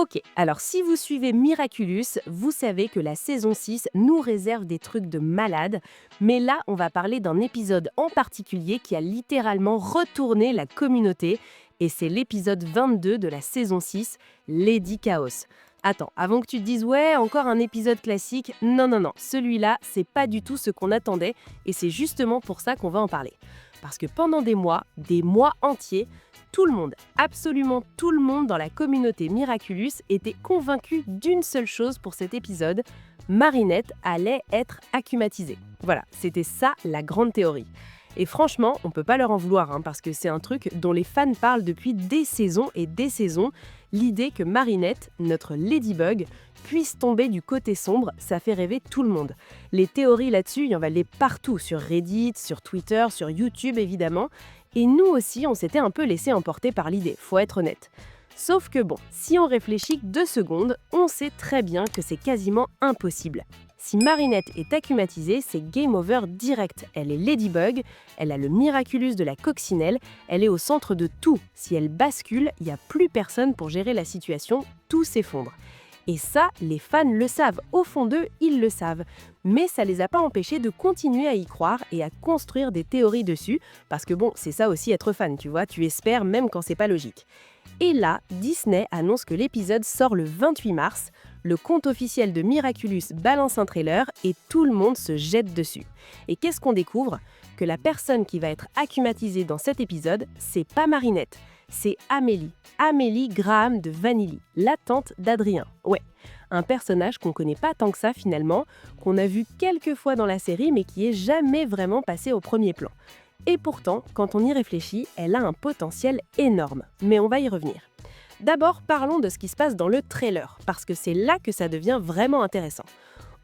Ok, alors si vous suivez Miraculous, vous savez que la saison 6 nous réserve des trucs de malade, mais là on va parler d'un épisode en particulier qui a littéralement retourné la communauté, et c'est l'épisode 22 de la saison 6, Lady Chaos. Attends, avant que tu te dises ouais, encore un épisode classique, non non non, celui-là c'est pas du tout ce qu'on attendait, et c'est justement pour ça qu'on va en parler. Parce que pendant des mois entiers, tout le monde, absolument tout le monde dans la communauté Miraculous était convaincu d'une seule chose pour cet épisode, Marinette allait être akumatisée. Voilà, c'était ça la grande théorie. Et franchement, on peut pas leur en vouloir, parce que c'est un truc dont les fans parlent depuis des saisons et des saisons. L'idée que Marinette, notre Ladybug, puisse tomber du côté sombre, ça fait rêver tout le monde. Les théories là-dessus, il y en avait partout, sur Reddit, sur Twitter, sur YouTube évidemment. Et nous aussi, on s'était un peu laissé emporter par l'idée, faut être honnête. Sauf que bon, si on réfléchit 2 secondes, on sait très bien que c'est quasiment impossible. Si Marinette est akumatisée, c'est game over direct. Elle est Ladybug, elle a le Miraculous de la coccinelle, elle est au centre de tout. Si elle bascule, il n'y a plus personne pour gérer la situation, tout s'effondre. Et ça, les fans le savent, au fond d'eux, ils le savent. Mais ça les a pas empêchés de continuer à y croire et à construire des théories dessus, parce que bon, c'est ça aussi être fan, tu vois, tu espères même quand c'est pas logique. Et là, Disney annonce que l'épisode sort le 28 mars, le compte officiel de Miraculous balance un trailer et tout le monde se jette dessus. Et qu'est-ce qu'on découvre ? Que la personne qui va être akumatisée dans cet épisode, c'est pas Marinette, c'est Amélie. Amélie Graham de Vanilly, la tante d'Adrien. Ouais, un personnage qu'on connaît pas tant que ça finalement, qu'on a vu quelques fois dans la série mais qui est jamais vraiment passé au premier plan. Et pourtant, quand on y réfléchit, elle a un potentiel énorme. Mais on va y revenir. D'abord, parlons de ce qui se passe dans le trailer, parce que c'est là que ça devient vraiment intéressant.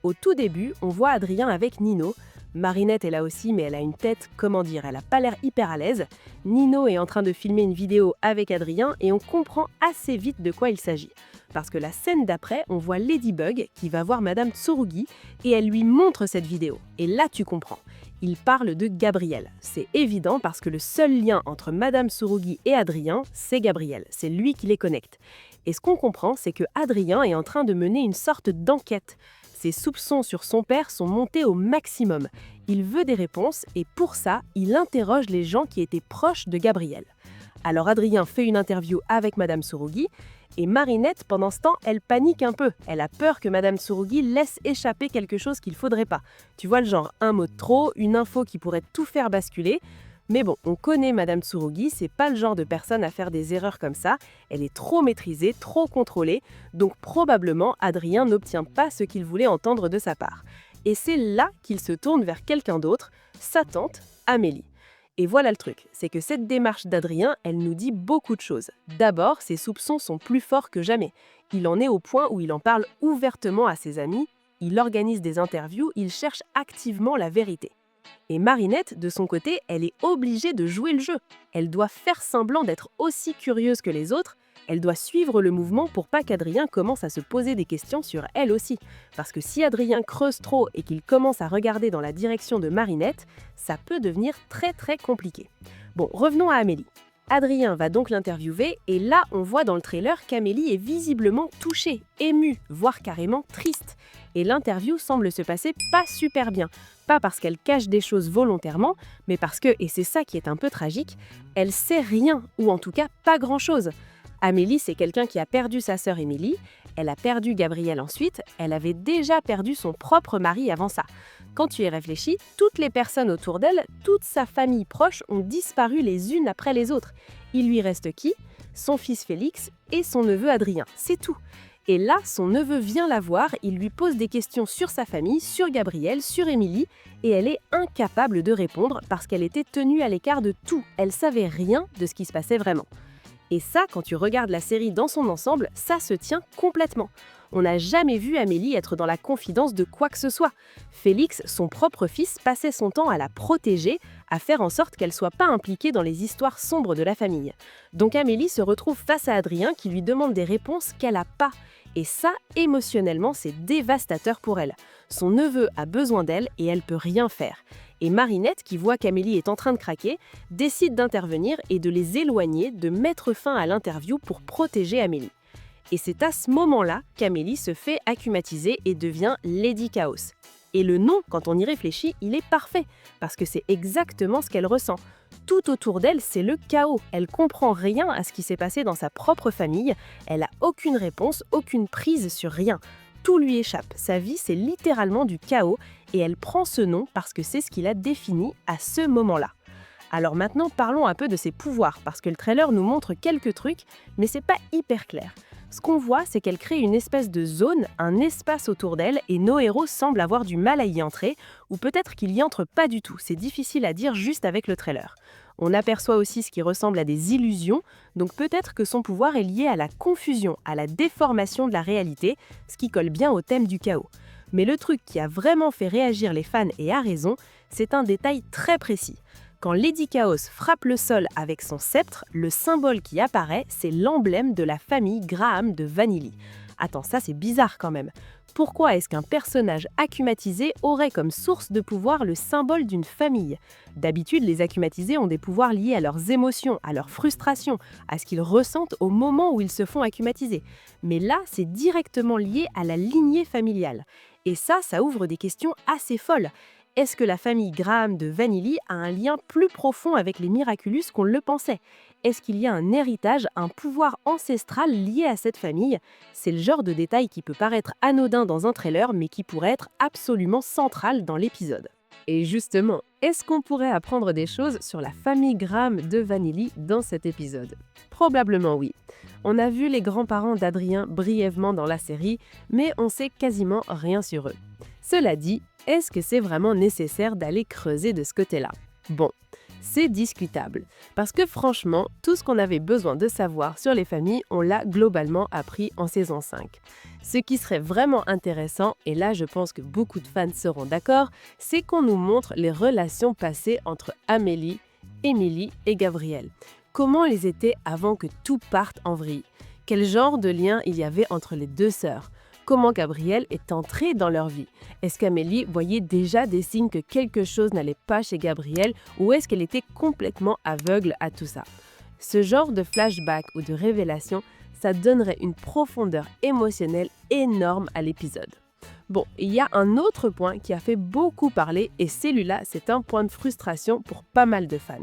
Au tout début, on voit Adrien avec Nino. Marinette est là aussi, mais elle a une tête, elle a pas l'air hyper à l'aise. Nino est en train de filmer une vidéo avec Adrien et on comprend assez vite de quoi il s'agit. Parce que la scène d'après, on voit Ladybug qui va voir Madame Tsurugi et elle lui montre cette vidéo. Et là, tu comprends. Il parle de Gabriel. C'est évident parce que le seul lien entre Madame Tsurugi et Adrien, c'est Gabriel. C'est lui qui les connecte. Et ce qu'on comprend, c'est que Adrien est en train de mener une sorte d'enquête. Ses soupçons sur son père sont montés au maximum. Il veut des réponses et pour ça, il interroge les gens qui étaient proches de Gabriel. Alors Adrien fait une interview avec Madame Tsurugi et Marinette, pendant ce temps, elle panique un peu. Elle a peur que Madame Tsurugi laisse échapper quelque chose qu'il faudrait pas. Tu vois le genre, un mot de trop, une info qui pourrait tout faire basculer. Mais bon, on connaît Madame Tsurugi, c'est pas le genre de personne à faire des erreurs comme ça. Elle est trop maîtrisée, trop contrôlée, donc probablement Adrien n'obtient pas ce qu'il voulait entendre de sa part. Et c'est là qu'il se tourne vers quelqu'un d'autre, sa tante, Amélie. Et voilà le truc, c'est que cette démarche d'Adrien, elle nous dit beaucoup de choses. D'abord, ses soupçons sont plus forts que jamais. Il en est au point où il en parle ouvertement à ses amis, il organise des interviews, il cherche activement la vérité. Et Marinette, de son côté, elle est obligée de jouer le jeu. Elle doit faire semblant d'être aussi curieuse que les autres, elle doit suivre le mouvement pour pas qu'Adrien commence à se poser des questions sur elle aussi. Parce que si Adrien creuse trop et qu'il commence à regarder dans la direction de Marinette, ça peut devenir très très compliqué. Bon, revenons à Amélie. Adrien va donc l'interviewer et là on voit dans le trailer qu'Amélie est visiblement touchée, émue, voire carrément triste. Et l'interview semble se passer pas super bien. Pas parce qu'elle cache des choses volontairement, mais parce que, et c'est ça qui est un peu tragique, elle sait rien, ou en tout cas pas grand-chose. Amélie, c'est quelqu'un qui a perdu sa sœur Émilie, elle a perdu Gabriel ensuite, elle avait déjà perdu son propre mari avant ça. Quand tu y réfléchis, toutes les personnes autour d'elle, toute sa famille proche ont disparu les unes après les autres. Il lui reste qui ? Son fils Félix et son neveu Adrien, c'est tout. Et là, son neveu vient la voir, il lui pose des questions sur sa famille, sur Gabriel, sur Émilie, et elle est incapable de répondre parce qu'elle était tenue à l'écart de tout. Elle savait rien de ce qui se passait vraiment. Et ça, quand tu regardes la série dans son ensemble, ça se tient complètement. On n'a jamais vu Amélie être dans la confidence de quoi que ce soit. Félix, son propre fils, passait son temps à la protéger, à faire en sorte qu'elle soit pas impliquée dans les histoires sombres de la famille. Donc Amélie se retrouve face à Adrien qui lui demande des réponses qu'elle n'a pas. Et ça, émotionnellement, c'est dévastateur pour elle. Son neveu a besoin d'elle et elle peut rien faire. Et Marinette, qui voit qu'Amélie est en train de craquer, décide d'intervenir et de les éloigner, de mettre fin à l'interview pour protéger Amélie. Et c'est à ce moment-là qu'Amélie se fait accumatiser et devient Lady Chaos. Et le nom, quand on y réfléchit, il est parfait, parce que c'est exactement ce qu'elle ressent. Tout autour d'elle, c'est le chaos. Elle comprend rien à ce qui s'est passé dans sa propre famille. Elle a aucune réponse, aucune prise sur rien. Tout lui échappe. Sa vie, c'est littéralement du chaos et elle prend ce nom parce que c'est ce qui l'a défini à ce moment-là. Alors maintenant, parlons un peu de ses pouvoirs, parce que le trailer nous montre quelques trucs, mais c'est pas hyper clair. Ce qu'on voit, c'est qu'elle crée une espèce de zone, un espace autour d'elle, et nos héros semblent avoir du mal à y entrer, ou peut-être qu'ils y entrent pas du tout, c'est difficile à dire juste avec le trailer. On aperçoit aussi ce qui ressemble à des illusions, donc peut-être que son pouvoir est lié à la confusion, à la déformation de la réalité, ce qui colle bien au thème du chaos. Mais le truc qui a vraiment fait réagir les fans et a raison, c'est un détail très précis. Quand Lady Chaos frappe le sol avec son sceptre, le symbole qui apparaît, c'est l'emblème de la famille Graham de Vanilly. Attends, ça c'est bizarre quand même. Pourquoi est-ce qu'un personnage akumatisé aurait comme source de pouvoir le symbole d'une famille ? D'habitude, les akumatisés ont des pouvoirs liés à leurs émotions, à leurs frustrations, à ce qu'ils ressentent au moment où ils se font akumatiser. Mais là, c'est directement lié à la lignée familiale. Et ça ouvre des questions assez folles. Est-ce que la famille Graham de Vanilly a un lien plus profond avec les Miraculous qu'on le pensait ? Est-ce qu'il y a un héritage, un pouvoir ancestral lié à cette famille ? C'est le genre de détail qui peut paraître anodin dans un trailer, mais qui pourrait être absolument central dans l'épisode. Et justement, est-ce qu'on pourrait apprendre des choses sur la famille Graham de Vanilly dans cet épisode ? Probablement oui. On a vu les grands-parents d'Adrien brièvement dans la série, mais on sait quasiment rien sur eux. Cela dit, est-ce que c'est vraiment nécessaire d'aller creuser de ce côté-là ? Bon, c'est discutable, parce que franchement, tout ce qu'on avait besoin de savoir sur les familles, on l'a globalement appris en saison 5. Ce qui serait vraiment intéressant, et là je pense que beaucoup de fans seront d'accord, c'est qu'on nous montre les relations passées entre Amélie, Émilie et Gabriel. Comment elles étaient avant que tout parte en vrille ? Quel genre de lien il y avait entre les deux sœurs ? Comment Gabriel est entré dans leur vie ? Est-ce qu'Amélie voyait déjà des signes que quelque chose n'allait pas chez Gabriel ou est-ce qu'elle était complètement aveugle à tout ça ? Ce genre de flashback ou de révélation, ça donnerait une profondeur émotionnelle énorme à l'épisode. Bon, il y a un autre point qui a fait beaucoup parler et celui-là, c'est un point de frustration pour pas mal de fans.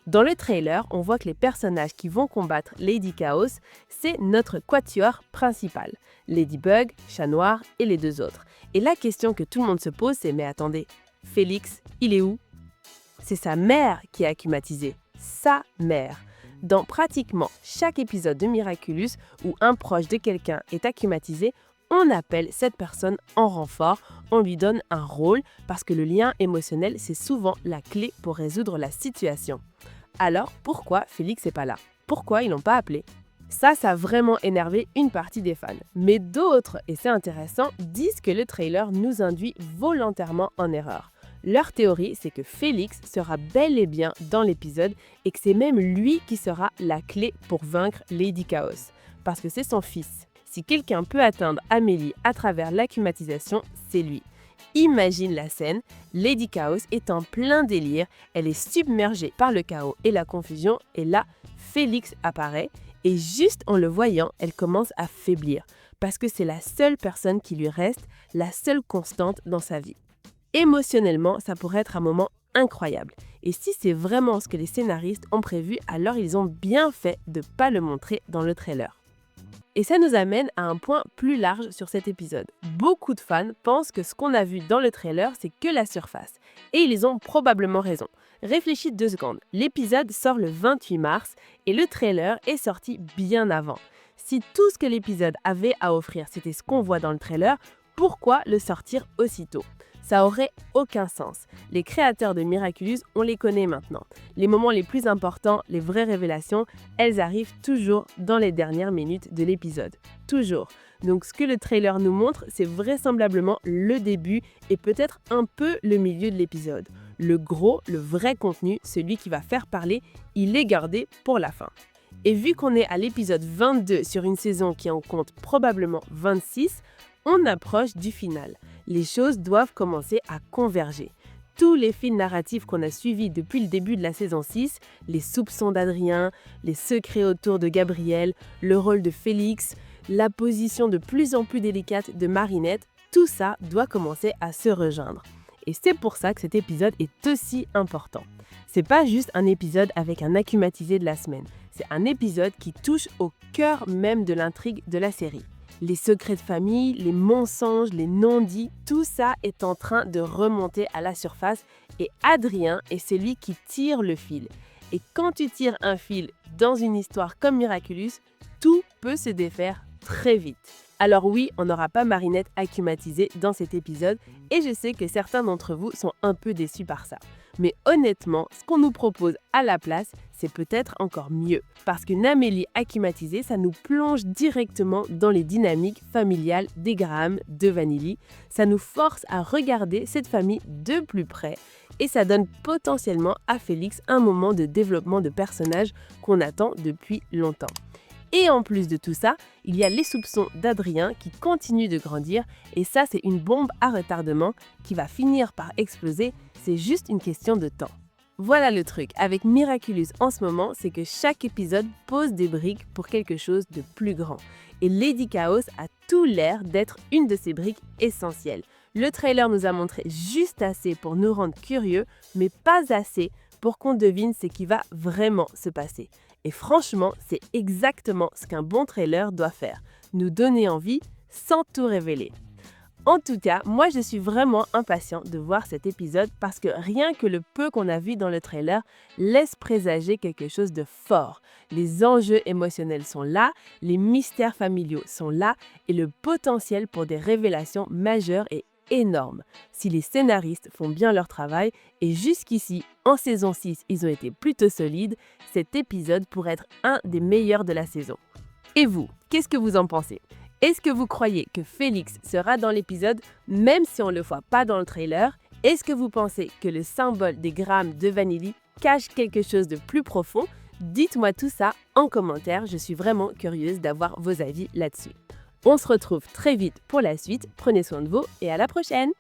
Dans le trailer, on voit que les personnages qui vont combattre Lady Chaos, c'est notre quatuor principal. Ladybug, Chat Noir et les deux autres. Et la question que tout le monde se pose, c'est « Mais attendez, Félix, il est où ?» C'est sa mère qui est akumatisée. Sa mère. Dans pratiquement chaque épisode de Miraculous où un proche de quelqu'un est akumatisé, on appelle cette personne en renfort, on lui donne un rôle parce que le lien émotionnel, c'est souvent la clé pour résoudre la situation. Alors, pourquoi Félix n'est pas là ? Pourquoi ils l'ont pas appelé ? Ça a vraiment énervé une partie des fans. Mais d'autres, et c'est intéressant, disent que le trailer nous induit volontairement en erreur. Leur théorie, c'est que Félix sera bel et bien dans l'épisode et que c'est même lui qui sera la clé pour vaincre Lady Chaos. Parce que c'est son fils. Si quelqu'un peut atteindre Amélie à travers l'akumatisation, c'est lui. Imagine la scène, Lady Chaos est en plein délire, elle est submergée par le chaos et la confusion, et là, Félix apparaît, et juste en le voyant, elle commence à faiblir, parce que c'est la seule personne qui lui reste, la seule constante dans sa vie. Émotionnellement, ça pourrait être un moment incroyable, et si c'est vraiment ce que les scénaristes ont prévu, alors ils ont bien fait de ne pas le montrer dans le trailer. Et ça nous amène à un point plus large sur cet épisode. Beaucoup de fans pensent que ce qu'on a vu dans le trailer, c'est que la surface. Et ils ont probablement raison. Réfléchis 2 secondes. L'épisode sort le 28 mars et le trailer est sorti bien avant. Si tout ce que l'épisode avait à offrir, c'était ce qu'on voit dans le trailer, pourquoi le sortir aussitôt ? Ça aurait aucun sens. Les créateurs de Miraculous, on les connaît maintenant. Les moments les plus importants, les vraies révélations, elles arrivent toujours dans les dernières minutes de l'épisode. Toujours. Donc ce que le trailer nous montre, c'est vraisemblablement le début et peut-être un peu le milieu de l'épisode. Le gros, le vrai contenu, celui qui va faire parler, il est gardé pour la fin. Et vu qu'on est à l'épisode 22 sur une saison qui en compte probablement 26, on approche du final. Les choses doivent commencer à converger. Tous les fils narratifs qu'on a suivis depuis le début de la saison 6, les soupçons d'Adrien, les secrets autour de Gabriel, le rôle de Félix, la position de plus en plus délicate de Marinette, tout ça doit commencer à se rejoindre. Et c'est pour ça que cet épisode est aussi important. C'est pas juste un épisode avec un acclimatisé de la semaine, c'est un épisode qui touche au cœur même de l'intrigue de la série. Les secrets de famille, les mensonges, les non-dits, tout ça est en train de remonter à la surface et Adrien est celui qui tire le fil. Et quand tu tires un fil dans une histoire comme Miraculous, tout peut se défaire très vite. Alors oui, on n'aura pas Marinette acclimatisée dans cet épisode et je sais que certains d'entre vous sont un peu déçus par ça. Mais honnêtement, ce qu'on nous propose à la place, c'est peut-être encore mieux. Parce qu'une Amélie acclimatisée, ça nous plonge directement dans les dynamiques familiales des Graham, de Vanilly. Ça nous force à regarder cette famille de plus près et ça donne potentiellement à Félix un moment de développement de personnage qu'on attend depuis longtemps. Et en plus de tout ça, il y a les soupçons d'Adrien qui continuent de grandir et ça c'est une bombe à retardement qui va finir par exploser, c'est juste une question de temps. Voilà le truc avec Miraculous en ce moment, c'est que chaque épisode pose des briques pour quelque chose de plus grand. Et Lady Chaos a tout l'air d'être une de ces briques essentielles. Le trailer nous a montré juste assez pour nous rendre curieux, mais pas assez pour qu'on devine ce qui va vraiment se passer. Et franchement, c'est exactement ce qu'un bon trailer doit faire, nous donner envie sans tout révéler. En tout cas, moi je suis vraiment impatient de voir cet épisode parce que rien que le peu qu'on a vu dans le trailer laisse présager quelque chose de fort. Les enjeux émotionnels sont là, les mystères familiaux sont là et le potentiel pour des révélations majeures est énorme. Si les scénaristes font bien leur travail, et jusqu'ici, en saison 6, ils ont été plutôt solides, cet épisode pourrait être un des meilleurs de la saison. Et vous, qu'est-ce que vous en pensez ? Est-ce que vous croyez que Félix sera dans l'épisode, même si on ne le voit pas dans le trailer ? Est-ce que vous pensez que le symbole des Graham de Vanilly cache quelque chose de plus profond ? Dites-moi tout ça en commentaire, je suis vraiment curieuse d'avoir vos avis là-dessus. On se retrouve très vite pour la suite, prenez soin de vous et à la prochaine!